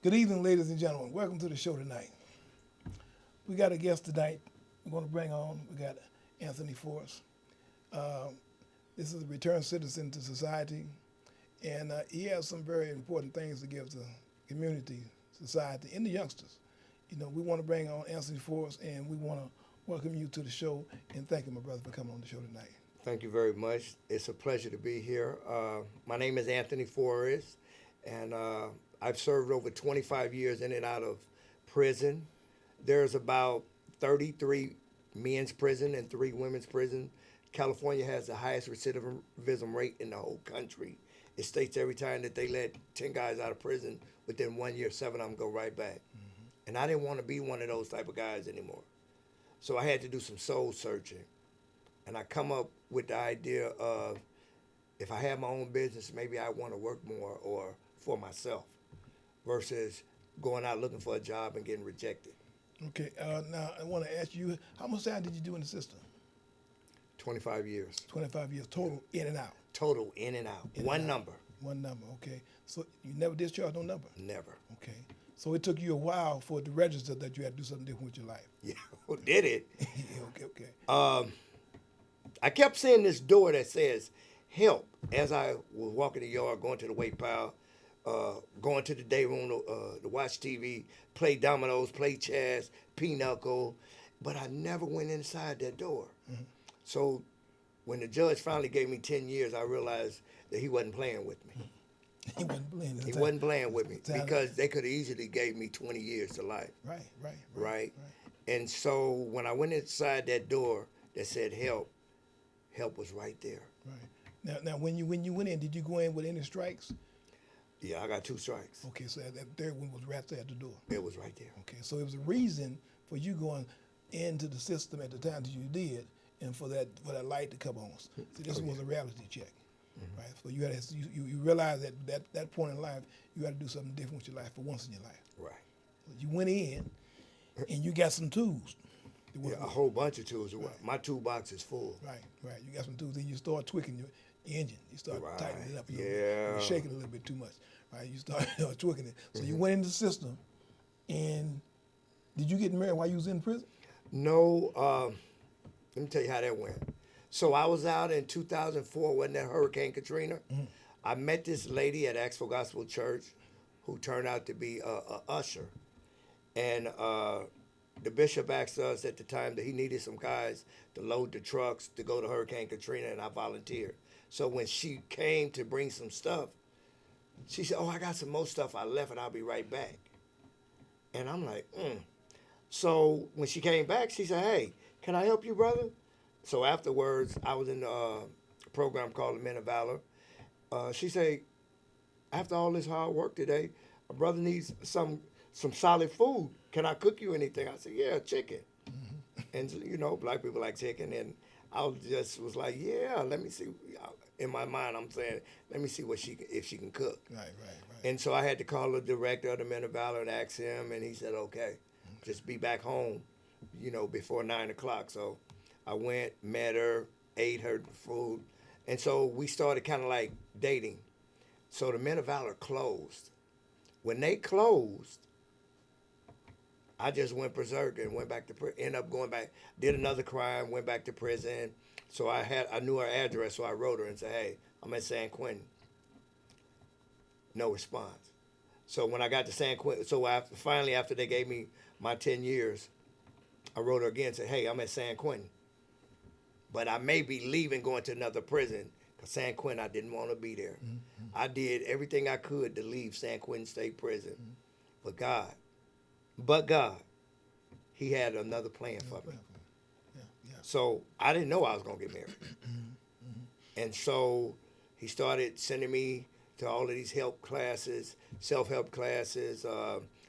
Good evening, ladies and gentlemen. Welcome to the show tonight. We got a guest tonight. We're going to bring on. We got Anthony Forrest. Uh, this is a returned citizen to society, and he has some very important things to give the community, society, and the youngsters. You know, we want to bring on Anthony Forrest, and we want to welcome you to the show and thank you, my brother, for coming on the show tonight. Thank you very much. It's a pleasure to be here. My name is Anthony Forrest, and I've served over 25 years in and out of prison. There's about 33 men's prison and 3 women's prison. California has the highest recidivism rate in the whole country. It states every time that they let 10 guys out of prison, within 1 year, 7 of them go right back. And I didn't want to be one of those type of guys anymore. So I had to do some soul searching. And I come up with the idea of, if I have my own business, maybe I want to work more or for myself versus going out looking for a job and getting rejected. Okay, now I want to ask you, how much time did you do in the system? 25 years. 25 years total, in and out. Total in and out. In One and out. number. One number, okay. So you never discharged no number? Never. Okay. So it took you a while for it to register that you had to do something different with your life. Yeah, did it. Okay. I kept seeing this door that says help as I was walking the yard, going to the weight pile, going to the day room to watch TV, play dominoes, play chess, pinochle, but I never went inside that door. Mm-hmm. So when the judge finally gave me 10 years, I realized that he wasn't playing with me. He wasn't playing. He wasn't playing with me because they could have easily gave me 20 years to life. Right. And so when I went inside that door that said help was right there. Right. Now, when you went in, did you go in with any strikes? Yeah, I got 2 strikes. Okay, so that third one was right there at the door. It was right there. Okay, so it was a reason for you going into the system at the time that you did, and for that light to come on. See, this was a reality check, right? So you had you realized that point in life you had to do something different with your life for once in your life. Right. So you went in, and you got some tools. Yeah, a whole bunch of tools. Right. My toolbox is full. Right. You got some tools, then you start tweaking your engine. You start tightening it up a little bit. Yeah. You're shaking a little bit too much. Right. You start tweaking it. So you went into the system, and did you get married while you was in prison? No. Let me tell you how that went. So I was out in 2004, wasn't that Hurricane Katrina? Mm-hmm. I met this lady at Axel Gospel Church who turned out to be a usher. And the bishop asked us at the time that he needed some guys to load the trucks to go to Hurricane Katrina, and I volunteered. So when she came to bring some stuff, she said, "Oh, I got some more stuff I left, and I'll be right back." And I'm like, So when she came back, she said, "Hey, can I help you, brother?" So afterwards, I was in a program called the Men of Valor. She said, "After all this hard work today, a brother needs some solid food. Can I cook you anything?" I said, "Yeah, chicken." And black people like chicken, and I was like, "Yeah, let me see." In my mind, I'm saying, "Let me see if she can cook." Right. And so I had to call the director of the Men of Valor and ask him, and he said, "Okay, just be back home, before 9 o'clock." So I went, met her, ate her food, and so we started kind of like dating. So the Men of Valor closed. When they closed, I just went berserk and went back to prison. Ended up going back, did another crime, went back to prison. So I knew her address, so I wrote her and said, "Hey, I'm at San Quentin." No response. So when I got to San Quentin, finally after they gave me my 10 years, I wrote her again and said, "Hey, I'm at San Quentin, but I may be leaving, going to another prison, because San Quentin, I didn't want to be there." I did everything I could to leave San Quentin State Prison. But God, he had another plan for me. Yeah. So I didn't know I was going to get married. And so he started sending me to all of these help classes, self-help classes,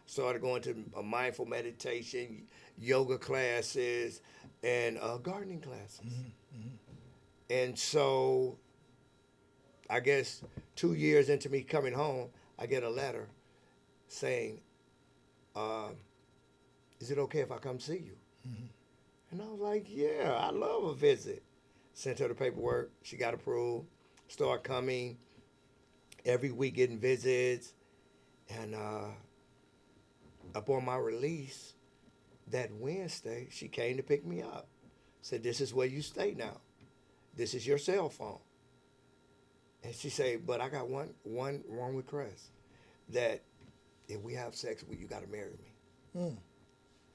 started going to a mindful meditation, yoga classes, and gardening classes. And so I guess 2 years into me coming home, I get a letter saying, "Is it okay if I come see you?" And I was like, "Yeah, I love a visit." Sent her the paperwork. She got approved. Started coming every week, getting visits. And upon my release that Wednesday, she came to pick me up. Said, "This is where you stay now. This is your cell phone." And she said, "But I got one request, that if we have sex, you got to marry me." Mm.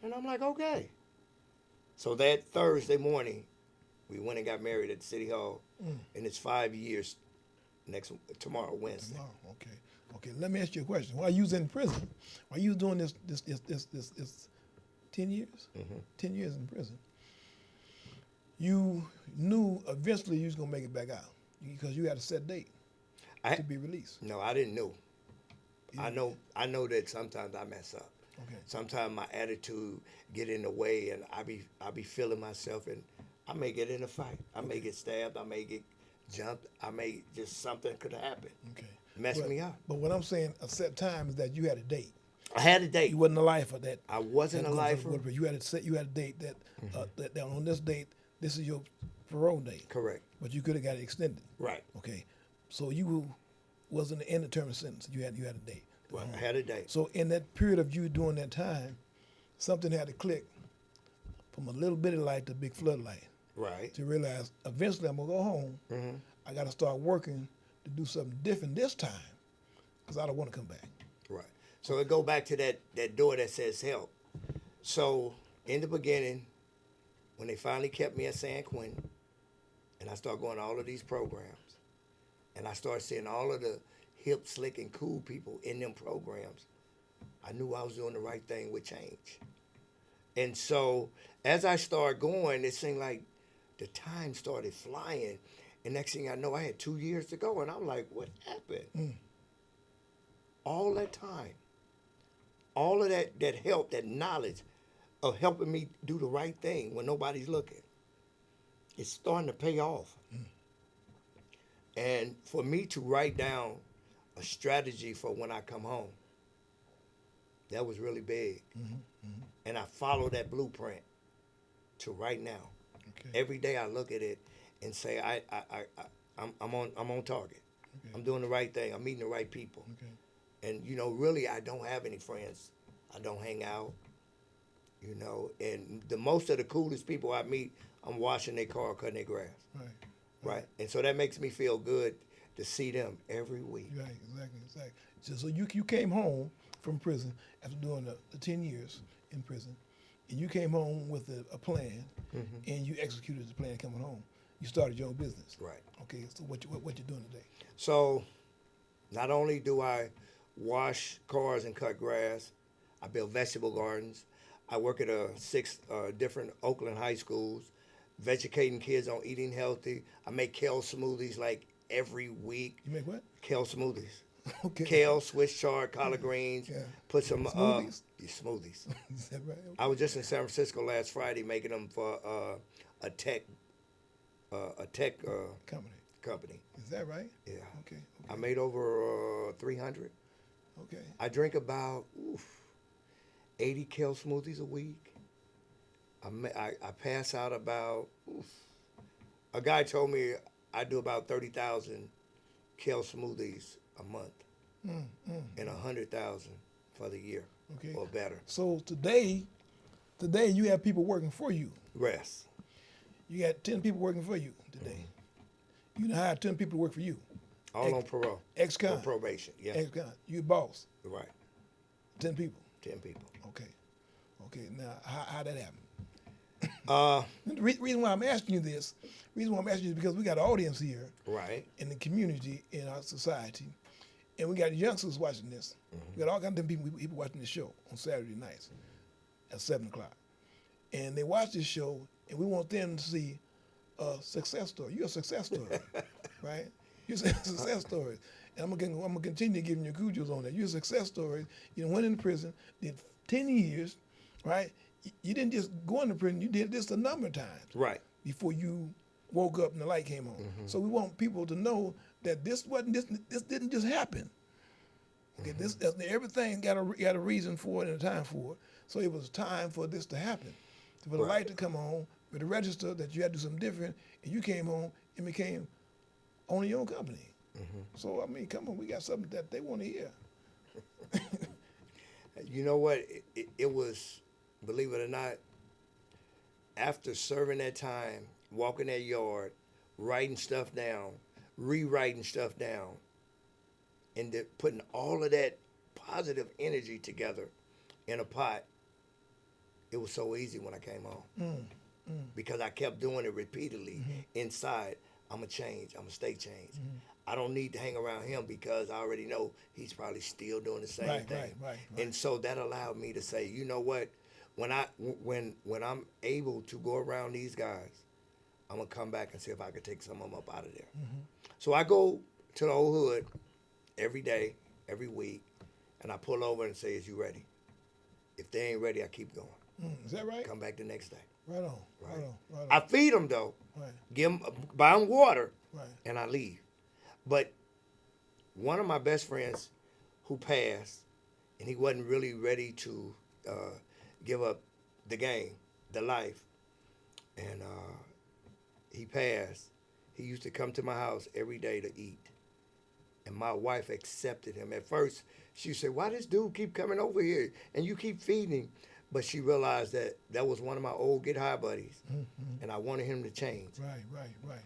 And I'm like, "Okay." So that Thursday morning, we went and got married at City Hall, and it's 5 years tomorrow, Wednesday. Tomorrow, okay. Okay, let me ask you a question. While you was in prison, while you was doing this 10 years? 10 years in prison. You knew eventually you was gonna make it back out because you had a set date to be released. No, I didn't know. You- I know that sometimes I mess up. Okay. Sometimes my attitude get in the way, and I be feeling myself, and I may get in a fight. I may get stabbed. I may get jumped. I may just something could happen. Okay. Mess me up. But what I'm saying, a set time is that you had a date. I had a date. You wasn't a lifer that. I wasn't a that goes lifer. for the- You had a set. You had a date that, that on this date, this is your parole date. Correct. But you could have got it extended. Right. Okay. So you wasn't an indeterminate sentence. You had a date. Well, I had a date. So in that period of you doing that time, something had to click from a little bitty light to a big floodlight Right. to realize eventually I'm gonna go home. I got to start working to do something different this time because I don't want to come back. Right. So it go back to that door that says help. So in the beginning, when they finally kept me at San Quentin, and I started going to all of these programs, and I started seeing all of the hip, slick, and cool people in them programs, I knew I was doing the right thing with change. And so as I started going, it seemed like the time started flying. And next thing I know, I had 2 years to go. And I'm like, what happened? All that time, all of that help, that knowledge of helping me do the right thing when nobody's looking, it's starting to pay off. And for me to write down a strategy for when I come home, that was really big. And I follow that blueprint to right now. Okay. Every day I look at it and say, I'm on target. Okay. I'm doing the right thing. I'm meeting the right people. Okay. And really, I don't have any friends. I don't hang out. And the most of the coolest people I meet, I'm washing their car, cutting their grass. Right. And so that makes me feel good to see them every week. Right. Exactly. So you came home from prison after doing the 10 years in prison, and you came home with a plan, and you executed the plan coming home. You started your own business. Right. Okay. So what you doing today? So not only do I wash cars and cut grass, I build vegetable gardens. I work at 6 different Oakland high schools, educating kids on eating healthy. I make kale smoothies like every week. You make what? Kale smoothies. Okay. Kale, Swiss chard, collard greens. Yeah. Put some Smoothies? Smoothies. Is that right? Okay. I was just in San Francisco last Friday making them for a tech company. Is that right? Yeah. Okay. I made over 300. Okay. I drink about 80 kale smoothies a week. I pass out about. A guy told me I do about 30,000 kale smoothies a month, and 100,000 for the year, Okay. or better. So today you have people working for you. Rest. You got 10 people working for you today. You done hired 10 people to work for you. All on parole. Ex-con. On probation. Yeah. Ex-con. You boss. Right. 10 people. 10 people. Okay. Okay. Now, how that happen? Uh, The reason why I'm asking you this, is because we got an audience here right. in the community, in our society, and we got youngsters watching this. We got all kinds of people watching this show on Saturday nights at 7 o'clock. And they watch this show, and we want them to see a success story. You're a success story, right? You're a success story. And I'm gonna continue giving you kudos on that. You're a success story. You went into prison, did 10 years, right? You didn't just go into prison, you did this a number of times Right. before you woke up and the light came on. So we want people to know that this didn't just happen. Okay, everything got a reason for it and a time for it. So it was time for this to happen, for the Right. light to come on, for the register that you had to do something different, and you came home and became owning your own company. So I mean, come on, we got something that they want to hear. you know what? It was, believe it or not, after serving that time, walking that yard, writing stuff down, rewriting stuff down, and putting all of that positive energy together in a pot, it was so easy when I came home. Because I kept doing it repeatedly inside. I'm going to change. I'm going to stay changed. I don't need to hang around him because I already know he's probably still doing the same thing. Right. And so that allowed me to say, you know what? When I'm able to go around these guys, I'm going to come back and see if I can take some of them up out of there. So I go to the old hood every day, every week, and I pull over and say, is you ready? If they ain't ready, I keep going. Is that right? Come back the next day. Right on. I feed them though, Right. buy them water, Right. and I leave. But one of my best friends who passed, and he wasn't really ready to give up the game, the life, and he passed. He used to come to my house every day to eat, and my wife accepted him. At first, she said, "Why this dude keep coming over here and you keep feeding him?" But she realized that was one of my old get high buddies, and I wanted him to change. Right.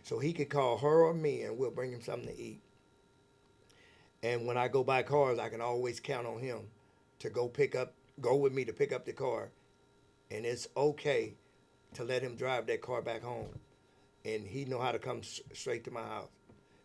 So he could call her or me, and we'll bring him something to eat. And when I go buy cars, I can always count on him to go with me to pick up the car. And it's okay to let him drive that car back home. And he know how to come straight to my house,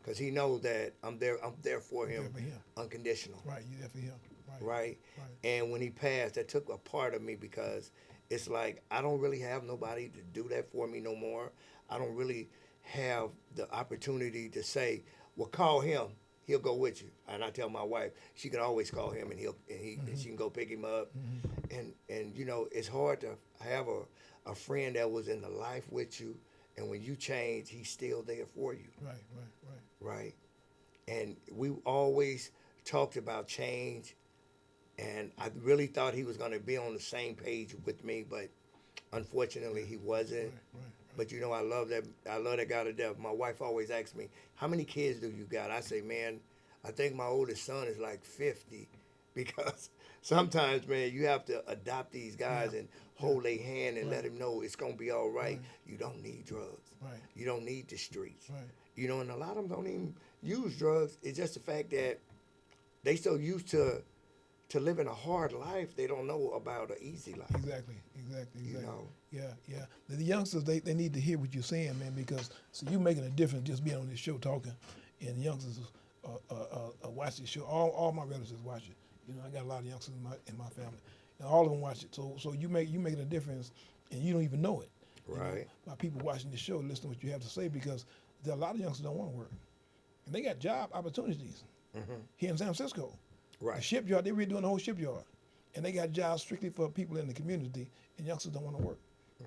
because he knows that I'm there for him, There for him. unconditional. Right. You there for him. Right. And when he passed, that took a part of me, because it's like I don't really have nobody to do that for me no more. I don't really have the opportunity to say, well, call him, he'll go with you. And I tell my wife, she can always call him, and she can go pick him up. And you know, it's hard to have a friend that was in the life with you, and when you change, he's still there for you. Right. And we always talked about change. And I really thought he was going to be on the same page with me, but unfortunately he wasn't. Right. But you know, I love that guy to death. My wife always asks me, how many kids do you got? I say, man, I think my oldest son is like 50, because sometimes, man, you have to adopt these guys and hold their hand and let them know it's going to be all right. You don't need drugs. Right. You don't need the streets. Right. You know, and a lot of them don't even use drugs. It's just the fact that they so used to living a hard life, they don't know about an easy life. Exactly. You know? Yeah. The youngsters, they need to hear what you're saying, man, because you're making a difference just being on this show talking, and the youngsters watch this show. All my relatives watch it. You know, I got a lot of youngsters in my family, and all of them watch it. So you're making a difference, and you don't even know it. Right. By people watching this show, listening to what you have to say, because there are a lot of youngsters don't want to work, and they got job opportunities here in San Francisco. Right. The shipyard, they're redoing the whole shipyard. And they got jobs strictly for people in the community, and youngsters don't want to work.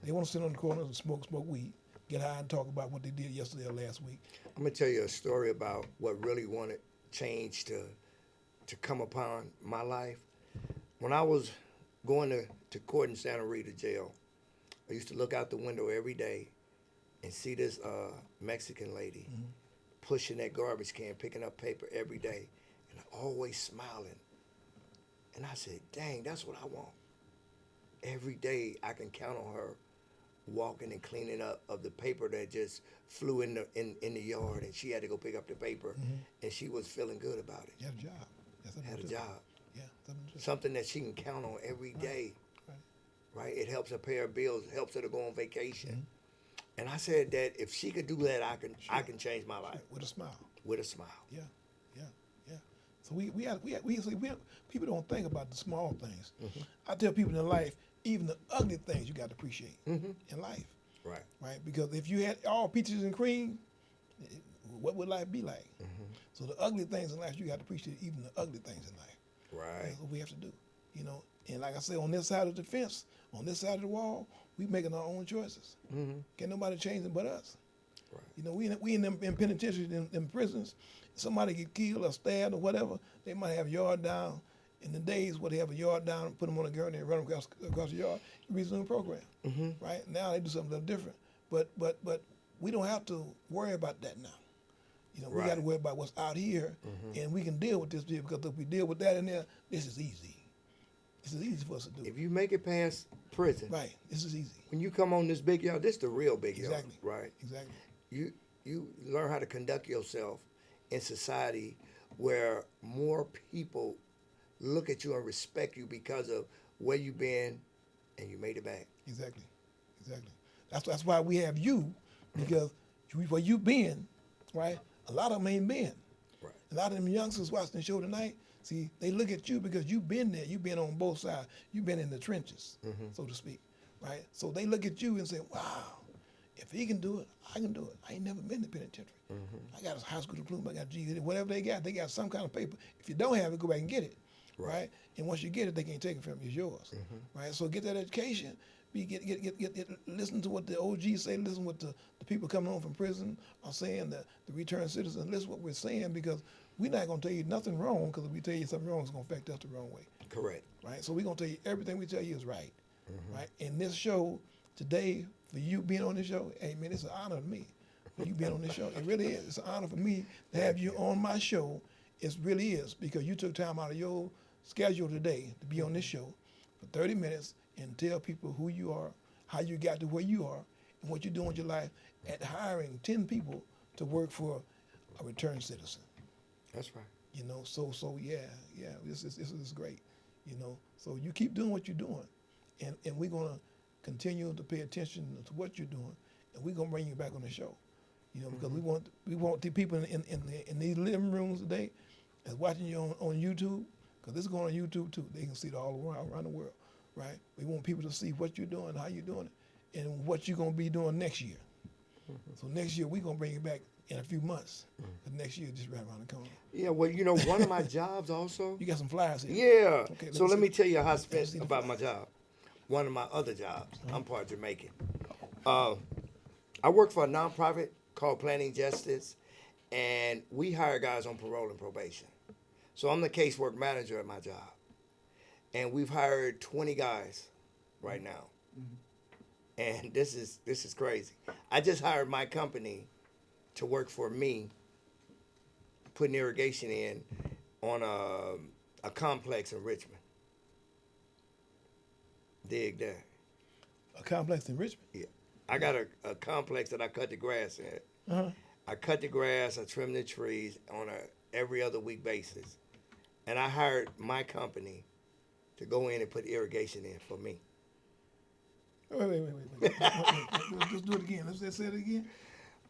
They want to sit on the corners and smoke weed, get high and talk about what they did yesterday or last week. I'm going to tell you a story about what really wanted change to come upon my life. When I was going to court in Santa Rita jail, I used to look out the window every day and see this Mexican lady pushing that garbage can, picking up paper every day, and always smiling. And I said, dang, that's what I want. Every day I can count on her walking and cleaning up of the paper that just flew in the yard, and she had to go pick up the paper, and she was feeling good about it. You had a job. Had a job. Yeah, something that she can count on every day. Right? It helps her pay her bills, helps her to go on vacation. And I said that if she could do that, I can change my life. With a smile. With a smile. Yeah. So we people don't think about the small things. I tell people in life, even the ugly things you got to appreciate in life. Right. Because if you had all peaches and cream, what would life be like? So the ugly things in life, you got to appreciate even the ugly things in life. Right. That's what we have to do. You know, and like I say, on this side of the fence, on this side of the wall, we making our own choices. Can't nobody change them but us. Right. You know, we in penitentiaries, in prisons. Somebody get killed or stabbed or whatever, they might have a yard down. In the days where they have a yard down, put them on a gurney and run them across the yard, resume the program. Right now they do something a little different. But we don't have to worry about that now. You know, we got to worry about what's out here, and we can deal with this deal, because if we deal with that in there, this is easy. This is easy for us to do. If you make it past prison, Right. This is easy. when you come on this big yard, this the real big yard, Exactly. right? Exactly. You learn how to conduct yourself in society where more people look at you and respect you because of where you've been and you made it back. Exactly. Exactly. That's why we have you, because where you been, right? A lot of them ain't been. Right. A lot of them youngsters watching the show tonight, see, they look at you because you've been there. You've been on both sides. You've been in the trenches, so to speak, right? So they look at you and say, wow, if he can do it, I can do it. I ain't never been to penitentiary. I got a high school diploma, I got GED, whatever they got some kind of paper. If you don't have it, go back and get it, right? And once you get it, they can't take it from you. It's yours, right? So get that education. Listen to what the OGs say. Listen to what the people coming home from prison are saying, the returned citizens. Listen to what we're saying, because we're not going to tell you nothing wrong, because if we tell you something wrong, it's going to affect us the wrong way. Correct. Right? So we're going to tell you everything we tell you is right. Right? And this show today, for you being on this show, hey, man, it's an honor to me for you being on this show. It really is. It's an honor for me to have you on my show. It really is, because you took time out of your schedule today to be on this show for 30 minutes and tell people who you are, how you got to where you are, and what you're doing with your life at hiring 10 people to work for a returned citizen. That's right. You know, so yeah, this is great. You know, so you keep doing what you're doing, and we're gonna continue to pay attention to what you're doing, and we're gonna bring you back on the show. You know, because we want the people in these living rooms today that's watching you on YouTube, because this is going on YouTube too. They can see it all around the world, right? We want people to see what you're doing, how you're doing it, and what you're gonna be doing next year. So next year we're gonna bring you back in a few months. The next year just right around the corner. Yeah, well, you know, one of my jobs also. You got some flyers here. Yeah. Okay, So let me see. tell you how I Let's spent see the about my job. One of my other jobs. I'm part Jamaican. I work for a nonprofit called Planning Justice, and we hire guys on parole and probation. So I'm the casework manager at my job, and we've hired 20 guys right now. And this is crazy. I just hired my company to work for me, putting irrigation in on a complex in Richmond. Dig that. A complex in Richmond. Yeah. I got a complex that I cut the grass in. Uh-huh. I cut the grass, I trim the trees on a every other week basis. And I hired my company to go in and put irrigation in for me. Wait. Let's do it again. Let's say it again.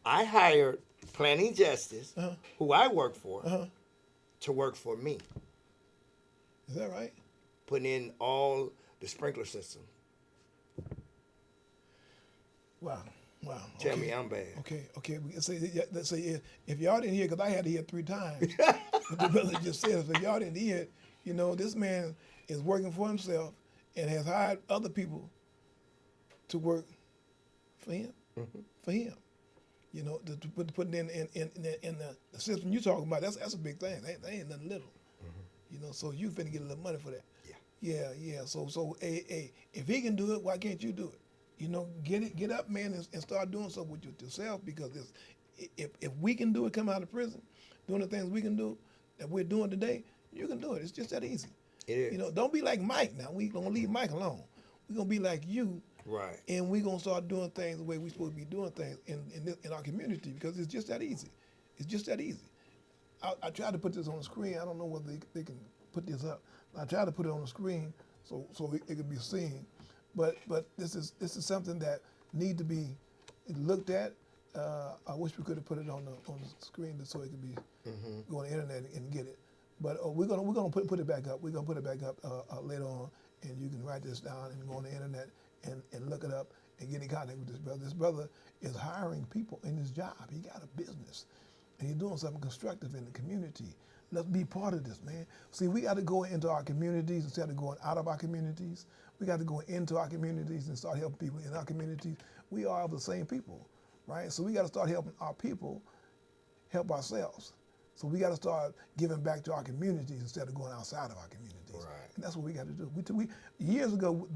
I hired Planning Justice, who I work for, to work for me, Is that right? putting in all the sprinkler system. Wow. Tell Okay. me I'm bad. Okay. Let's say if y'all didn't hear, because I had to hear it 3 times. What the brother just said, if y'all didn't hear it, you know, this man is working for himself and has hired other people to work for him. For him. You know, to put it in the system you're talking about, that's a big thing. That ain't nothing little. You know, so you finna get a little money for that. Yeah. So hey, if he can do it, why can't you do it? You know, get up, man, and start doing something with yourself, because if we can do it, come out of prison, doing the things we can do that we're doing today, you can do it. It's just that easy. It is. You know, don't be like Mike now. We gonna leave Mike alone. We're gonna be like you. Right. And we're going to start doing things the way we're supposed to be doing things in our community, because it's just that easy. It's just that easy. I tried to put this on the screen. I don't know whether they can put this up. I tried to put it on the screen so it could be seen. But this is something that need to be looked at. I wish we could have put it on the screen so it could be go on the internet and get it. But we're gonna put it back up. We're gonna put it back up later on, and you can write this down and go on the internet and look it up and get in contact with this brother. This brother is hiring people in his job. He got a business, and he's doing something constructive in the community. Let's be part of this, man. See, we got to go into our communities instead of going out of our communities. We got to go into our communities and start helping people in our communities. We are the same people, right? So we got to start helping our people help ourselves. So we got to start giving back to our communities instead of going outside of our communities. Right. And that's what we got to do. We years ago,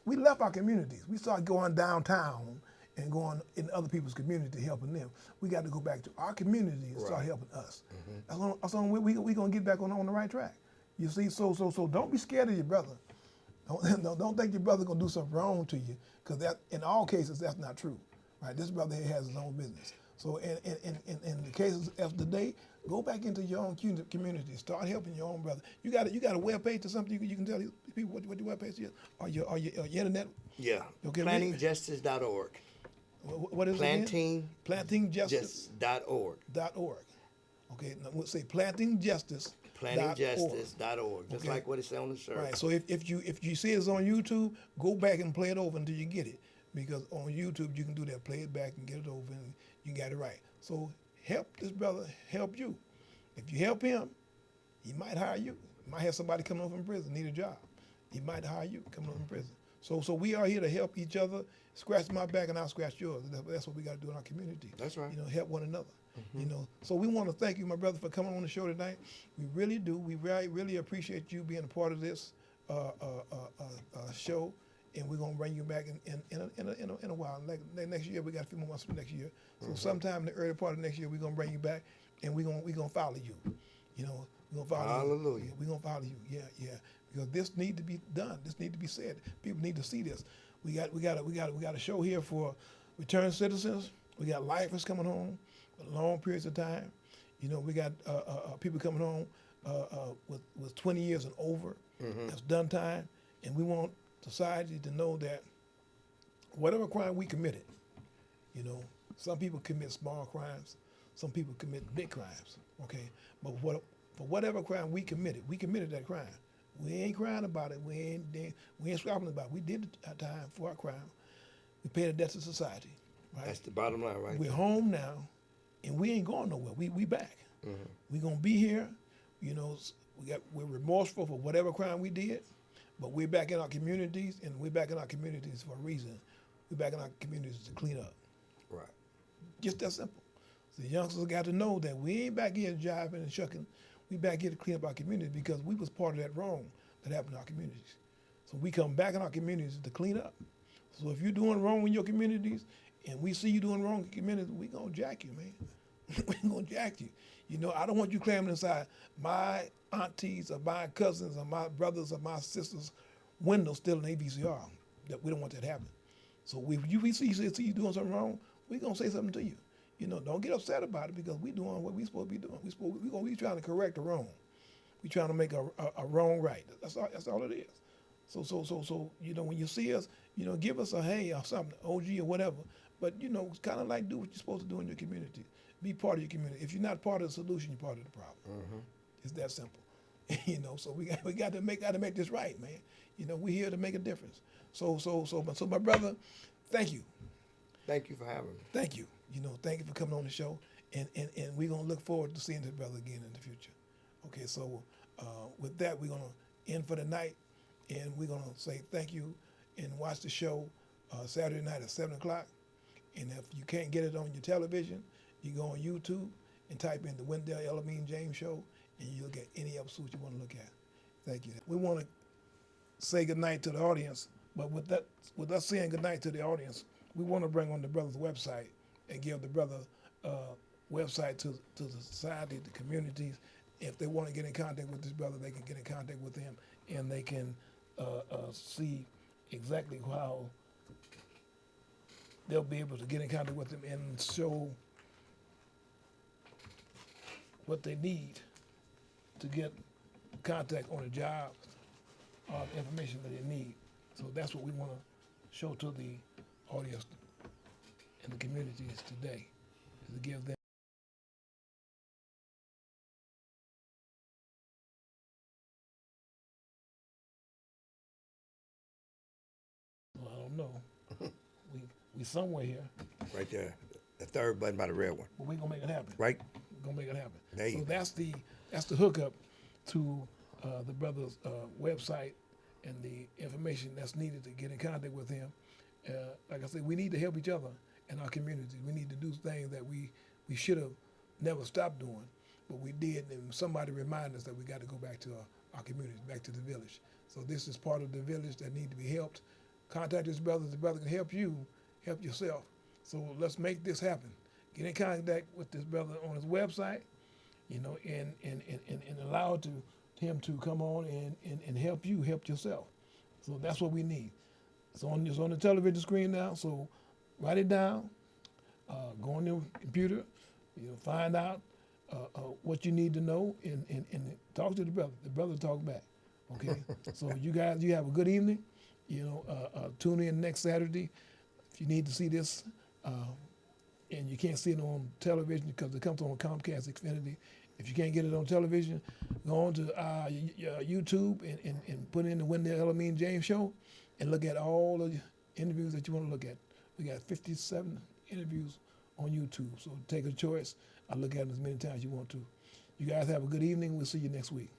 we left our communities. We started going downtown and going in other people's community, helping them. We got to go back to our community and start helping us. That's the only way we going to get back on the right track. You see, so don't be scared of your brother. Don't think your brother gonna do something wrong to you, because that in all cases that's not true, right? This brother here has his own business. So in the cases of today, go back into your own community. Start helping your own brother. You got a web page or something you can tell these people what your web page is, or your internet. Yeah. Okay, PlantingJustice.org. What is it again? PlantingJustice.org. .org. Okay, now we'll say plantingjustice.org. PlantingJustice.org. Just Okay. like what it says on the shirt. Right. So if you see it's on YouTube, go back and play it over until you get it. Because on YouTube you can do that, play it back and get it over, and you got it right. So help this brother help you. If you help him, he might hire you. He might have somebody coming home from prison, need a job. He might hire you coming home from prison. So we are here to help each other. Scratch my back and I'll scratch yours. That's what we got to do in our community. That's right. You know, help one another. You know, so we want to thank you, my brother, for coming on the show tonight. We really do. We really appreciate you being a part of this show, and we're gonna bring you back in a while. Next year, we got a few more months for next year. So sometime in the early part of next year, we're gonna bring you back, and we're gonna follow you. You know, we're gonna follow you. Hallelujah. Yeah, we're gonna follow you. Yeah. Because this need to be done. This need to be said. People need to see this. We got a show here for returned citizens. We got lifers coming home for long periods of time. You know, we got people coming home with 20 years and over. That's done time, and we want society to know that whatever crime we committed, you know, some people commit small crimes, some people commit big crimes. Okay, but for whatever crime we committed that crime. We ain't crying about it. We ain't scrapping about it. We did the time for our crime. We paid a debt to society. Right? That's the bottom line, right? We're home now, and we ain't going nowhere. We back. We gonna be here. You know, we're remorseful for whatever crime we did, but we're back in our communities, and we're back in our communities for a reason. We're back in our communities to clean up. Right. Just that simple. So the youngsters got to know that we ain't back here jiving and shucking. We back here to clean up our community because we was part of that wrong that happened in our communities. So we come back in our communities to clean up. So if you're doing wrong in your communities and we see you doing wrong in communities, we gonna jack you, man. We gonna jack you. You know, I don't want you climbing inside my aunties or my cousins or my brothers or my sisters' windows stealing ABCR. That we don't want that to happen. So if we see you doing something wrong, we gonna say something to you. You know, don't get upset about it because we doing what we supposed to be doing. We trying to correct the wrong. We trying to make a wrong right. That's all it is. So you know, when you see us, you know, give us a hey or something, OG or whatever. But you know, it's kind of like do what you're supposed to do in your community. Be part of your community. If you're not part of the solution, you're part of the problem. It's that simple. You know, so we got to make this right, man. You know, we're here to make a difference. So my brother, thank you. Thank you for having me. Thank you. You know, thank you for coming on the show, and we're gonna look forward to seeing this brother again in the future. Okay, so with that, we're gonna end for the night, and we're gonna say thank you, and watch the show Saturday night at 7 o'clock. And if you can't get it on your television, you go on YouTube and type in the Wendell Elamine James Show, and you'll get any episode you want to look at. Thank you. We want to say goodnight to the audience, but with us saying goodnight to the audience, we want to bring on the brother's website and give the brother website to the society, the communities. If they want to get in contact with this brother, they can get in contact with him, and they can see exactly how they'll be able to get in contact with him and show what they need to get contact on the job, information that they need. So that's what we want to show to the audience and the communities today, is to give them. Well, I don't know. we somewhere here, Right there. The third button by the red one. but we're gonna make it happen. Right? We're gonna make it happen. There you So go. that's the hookup to the brother's website and the information that's needed to get in contact with him. Like I said, we need to help each other in our communities. We need to do things that we should have never stopped doing, but we did, and somebody reminded us that we got to go back to our communities, back to the village. So this is part of the village that need to be helped. Contact this brother. The brother can help you, help yourself. So let's make this happen. Get in contact with this brother on his website, you know, and allowed to him to come on and help you help yourself. So that's what we need. It's on the television screen now, so write it down, go on your computer, find out what you need to know and talk to the brother. The brother talk back, okay? So you guys, you have a good evening. Tune in next Saturday if you need to see this, and you can't see it on television because it comes on Comcast Xfinity. If you can't get it on television, go on to YouTube and put in the Wendell Elamine James Show and look at all the interviews that you want to look at. We got 57 interviews on YouTube, so take a choice. I'll look at them as many times as you want to. You guys have a good evening. We'll see you next week.